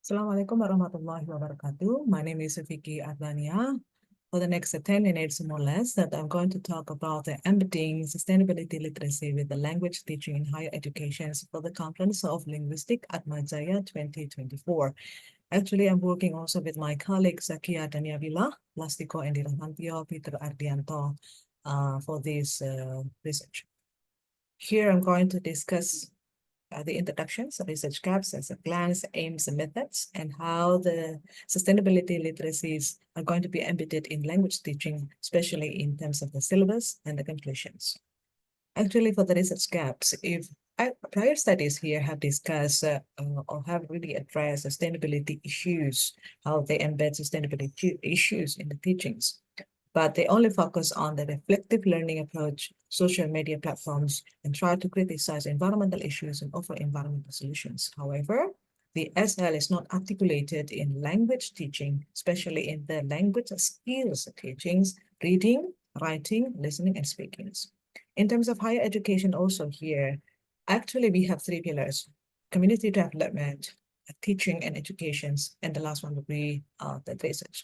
Assalamualaikum warahmatullahi wabarakatuh. My name is Viqi Ardaniah. For the next 10 minutes more or less, that I'm going to talk about embedding sustainability literacy with the language teaching in higher education for the Conference of Linguistic at Majaya 2024. Actually, I'm working also with my colleagues Viqi Ardaniah Villa, Plastiko and Dirahantio, Peter Ardianto for this research. Here I'm going to discuss the introductions, research gaps as a glance, aims and methods, and how the sustainability literacies are going to be embedded in language teaching, especially in terms of the syllabus and the conclusions. Actually, for the research gaps, if prior studies here have discussed or have really addressed sustainability issues, how they embed sustainability issues in the teachings, but they only focus on the reflective learning approach, social media platforms, and try to criticize environmental issues and offer environmental solutions. However, the SL is not articulated in language teaching, especially in the language skills teachings, reading, writing, listening, and speaking. In terms of higher education also here, actually we have three pillars: community development, teaching and educations, and the last one would be the research.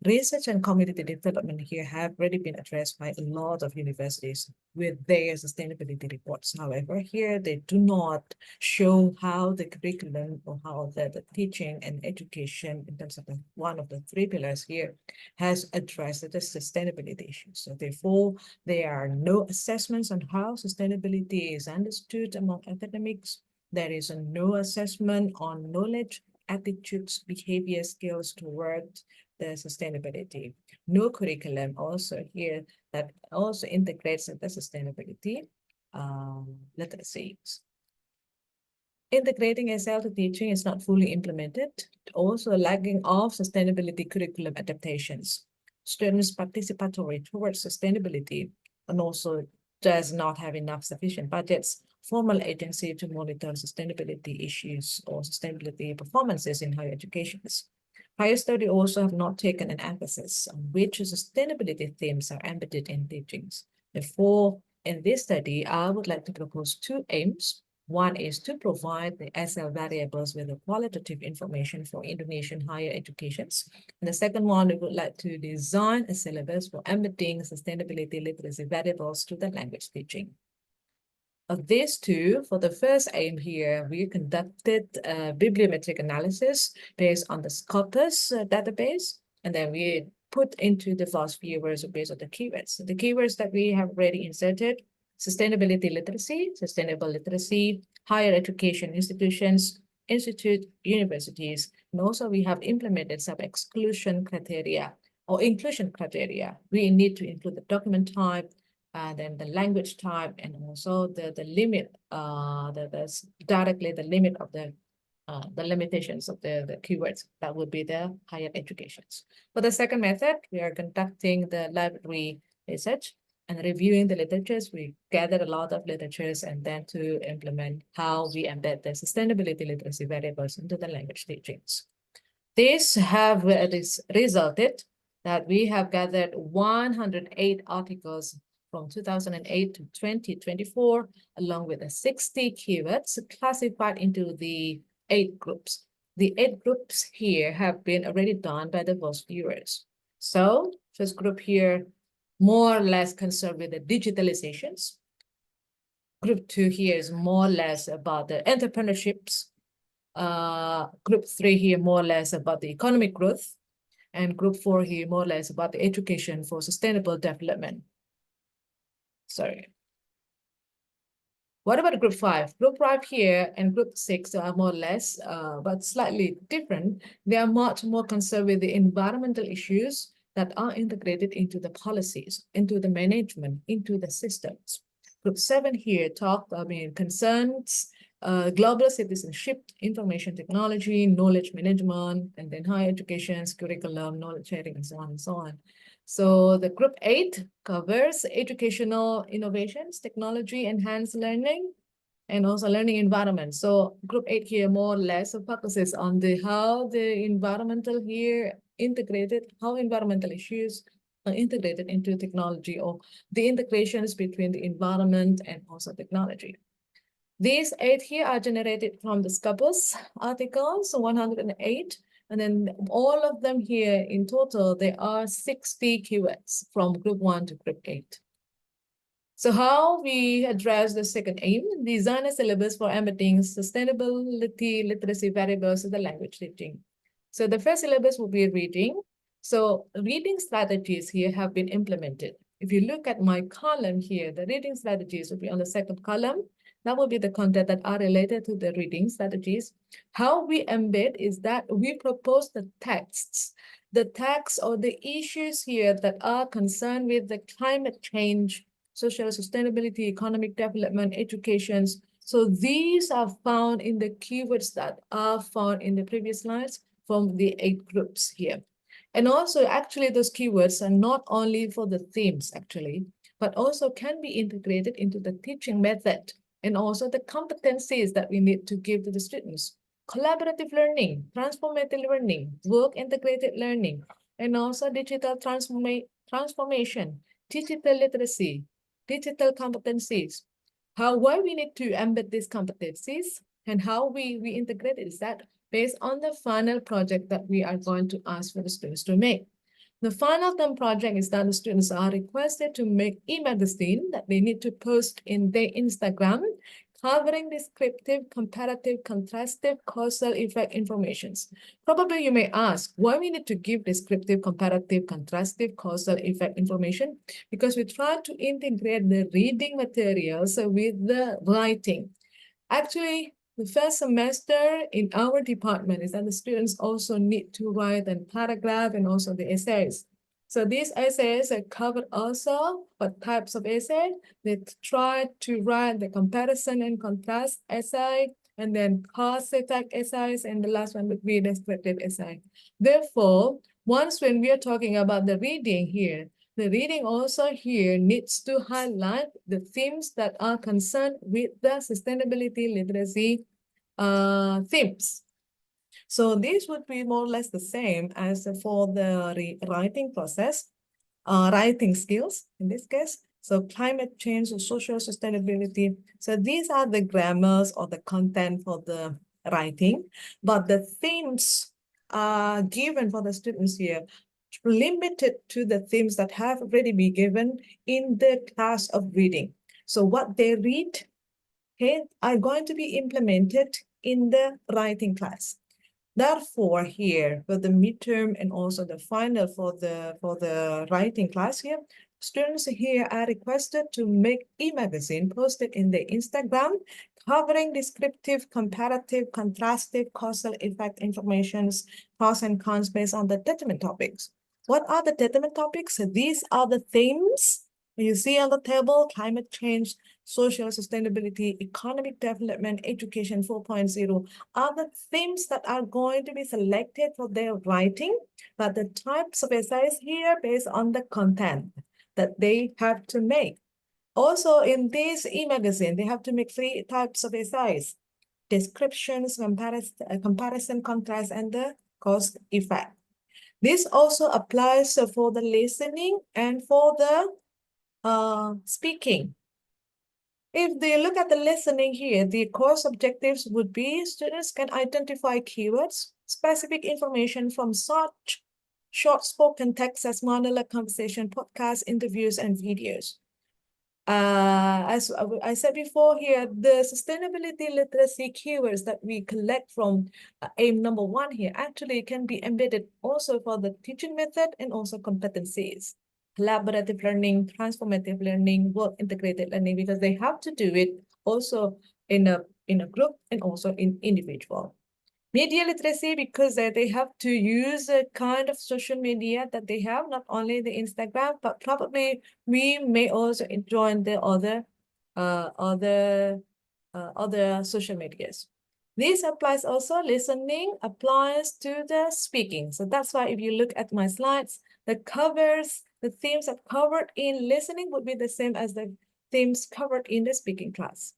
Research and community development here have already been addressed by a lot of universities with their sustainability reports. However, here they do not show how the curriculum or how the teaching and education in terms of one of the three pillars here has addressed the sustainability issues. So therefore, there are no assessments on how sustainability is understood among academics. There is no assessment on knowledge, attitudes, behavior, skills toward the sustainability. No curriculum also here that also integrates the sustainability literacies. Integrating SL to teaching is not fully implemented, also lagging of sustainability curriculum adaptations. Students participatory towards sustainability and also does not have enough sufficient budgets, formal agency to monitor sustainability issues or sustainability performances in higher educations. Higher study also have not taken an emphasis on which sustainability themes are embedded in teachings. Therefore, in this study, I would like to propose two aims. One is to provide the SL variables with the qualitative information for Indonesian higher educations. And the second one, we would like to design a syllabus for embedding sustainability literacy variables to the language teaching. Of these two, for the first aim here, we conducted a bibliometric analysis based on the Scopus database, and then we put into the vast viewers based on the keywords. So the keywords that we have already inserted: sustainability literacy, sustainable literacy, higher education institutions, institute, universities, and also we have implemented some exclusion criteria or inclusion criteria. We need to include the document type, then the language type, and also the limit, directly the limit of the limitations of the keywords. That would be the higher educations. For the second method, we are conducting the library research and reviewing the literatures. We gathered a lot of literatures and then to implement how we embed the sustainability literacy variables into the language teachings. This have resulted that we have gathered 108 articles from 2008 to 2024, along with the 60 keywords classified into the 8 groups. The 8 groups here have been already done by the most viewers. So first group here, more or less concerned with the digitalizations. Group 2 here is more or less about the entrepreneurships. Group 3 here more or less about the economic growth. And group 4 here more or less about the education for sustainable development. Sorry. What about group 5? Group 5 here and group 6 are more or less, but slightly different. They are much more concerned with the environmental issues that are integrated into the policies, into the management, into the systems. Group 7 here concerns global citizenship, information technology, knowledge management, and then higher education, curriculum, knowledge sharing, and so on and so on. So the group 8 covers educational innovations, technology, enhanced learning, and also learning environment. So group 8 here more or less focuses on how the environmental here integrated, how environmental issues are integrated into technology, or the integrations between the environment and also technology. These 8 here are generated from the Scopus articles, 108. And then all of them here in total, there are 60 keywords from group 1 to group 8. So how we address the second aim, design a syllabus for embedding sustainability literacy variables in the language teaching. So the first syllabus will be reading. So reading strategies here have been implemented. If you look at my column here, the reading strategies will be on the second column. That will be the content that are related to the reading strategies. How we embed is that we propose the texts or the issues here that are concerned with the climate change, social sustainability, economic development, education. So these are found in the keywords that are found in the previous slides from the 8 groups here. And also, actually, those keywords are not only for the themes, actually, but also can be integrated into the teaching method and also the competencies that we need to give to the students. Collaborative learning, transformative learning, work integrated learning, and also digital transformation, digital literacy, digital competencies. Why we need to embed these competencies and how we integrate it is that based on the final project that we are going to ask for the students to make. The final term project is that the students are requested to make e-magazine that they need to post in their Instagram, covering descriptive, comparative, contrastive, causal effect informations. Probably you may ask, why we need to give descriptive, comparative, contrastive, causal effect information? Because we try to integrate the reading materials with the writing. Actually, the first semester in our department is that the students also need to write a paragraph and also the essays. So these essays are covered also what types of essay. They try to write the comparison and contrast essay, and then cause effect essays, and the last one would be descriptive essay. Therefore, once when we are talking about the reading here, the reading also here needs to highlight the themes that are concerned with the sustainability literacy themes. So this would be more or less the same as for the writing process, writing skills in this case. So climate change or social sustainability. So these are the grammars or the content for the writing, but the themes are given for the students here limited to the themes that have already been given in the class of reading. So what they read, okay, are going to be implemented in the writing class. Therefore, here for the midterm and also the final for the writing class here, students here are requested to make e-magazine posted in the Instagram covering descriptive, comparative, contrastive, causal effect informations, pros and cons based on the determined topics. What are the determined topics? So these are the themes you see on the table: climate change, social sustainability, economic development, education 4.0 are the themes that are going to be selected for their writing, but the types of essays here based on the content that they have to make. Also in this e-magazine, they have to make 3 types of essays: descriptions, comparison, contrast, and the cause effect. This also applies for the listening and for the speaking. If they look at the listening here, the course objectives would be students can identify keywords, specific information from such short spoken text as monologue, conversation, podcasts, interviews, and videos. As I said before here, the sustainability literacy keywords that we collect from aim number 1 here actually can be embedded also for the teaching method and also competencies. Collaborative learning, transformative learning, work integrated learning, because they have to do it also in a group and also in individual. Media literacy, because they have to use a kind of social media that they have, not only the Instagram, but probably we may also join the other social medias. This applies also, listening applies to the speaking. So that's why if you look at my slides, the themes that covered in listening would be the same as the themes covered in the speaking class.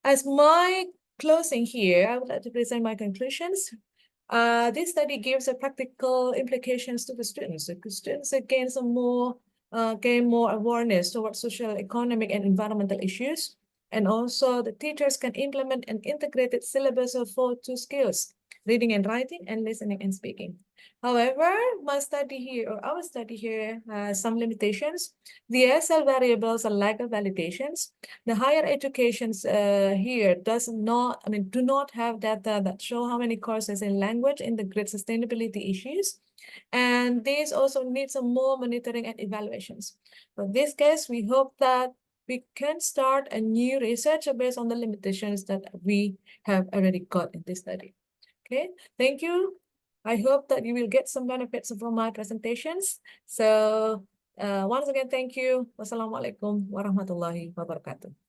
As my closing here, I would like to present my conclusions. This study gives a practical implications to the students. The students gain more awareness towards social, economic, and environmental issues. And also the teachers can implement an integrated syllabus of 4 skills, reading and writing and listening and speaking. However, my study here or our study here has some limitations. The SL variables are lack of validations. The higher educations here do not have data that show how many courses in language in the grid sustainability issues. And these also need some more monitoring and evaluations. For this case, we hope that we can start a new research based on the limitations that we have already got in this study. Okay, thank you. I hope that you will get some benefits from my presentations. So once again, thank you. Wassalamualaikum warahmatullahi wabarakatuh.